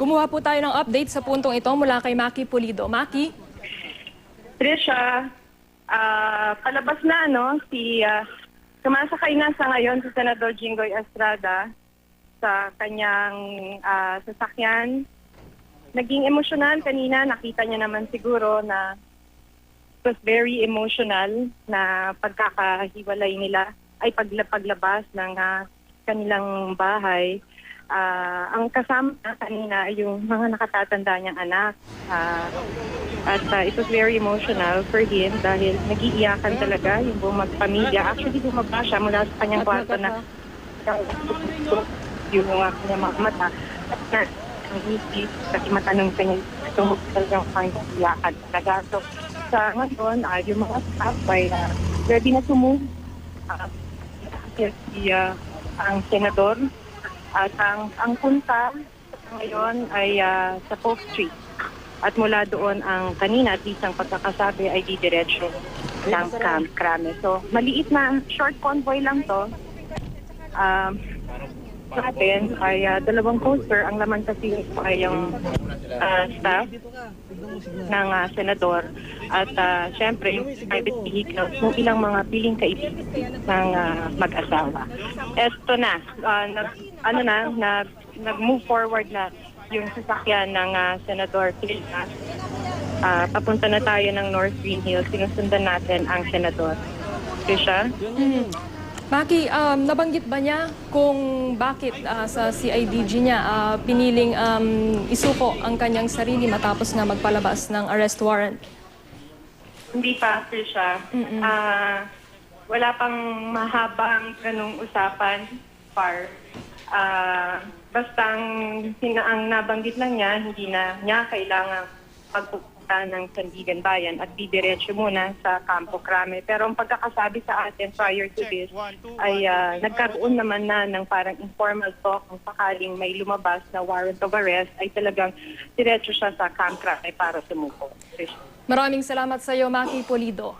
Kumuha po tayo ng update sa puntong ito mula kay Maki Pulido. Maki? Trisha, palabas na sumasakay na sa ngayon si Senador Jinggoy Estrada sa kanyang sasakyan. Naging emosyonal kanina, nakita niya naman siguro na it was very emotional na pagkakahiwalay nila ay paglabas ng kanilang bahay. Ang kasama kanina ay yung mga nakatatanda niyang anak. At it was very emotional for him dahil nag-iiyakan talaga yung buong magpamilya. Actually, bumaba siya mula sa kanyang kwarto na yung kanyang mga mata. At na, ang isip, kasi matanong kanya, gusto mo talagang iyakan talaga. So, sa ngayon, yung mga staff ay ready na sumuli. Ang senador. At ang punta ngayon ay sa Polk Street. At mula doon ang kanina at isang pagkakasabi ay didiretso ng Camp Crame. So maliit na short convoy lang to. Sa atin ay dalawang coaster. Ang laman kasi ay yung staff ng senador. At syempre yung private vehicles ng ilang mga piling kaibigan ng mag-asawa. Eto na, nag-move forward na yung sasakyan ng Senador Kilna. Papunta na tayo ng North Green Hills. Sinusundan natin ang Senador. Trisha? Maki, nabanggit ba niya kung bakit sa CIDG niya piniling isuko ang kanyang sarili matapos nga magpalabas ng arrest warrant? Hindi pa, Trisha. Wala pang mahabang ganung usapan par. Basta ang nabanggit lang niya, hindi na niya kailangan pagpupunta ng Sandigan Bayan at didiretso muna sa Campo Crame. Pero ang pagkakasabi sa atin prior to this ay nagkaroon naman na ng parang informal talk kung sakaling may lumabas na warrant of arrest ay talagang diretso siya sa Camp Crame para sumuko. Maraming salamat sa iyo, Maki Pulido.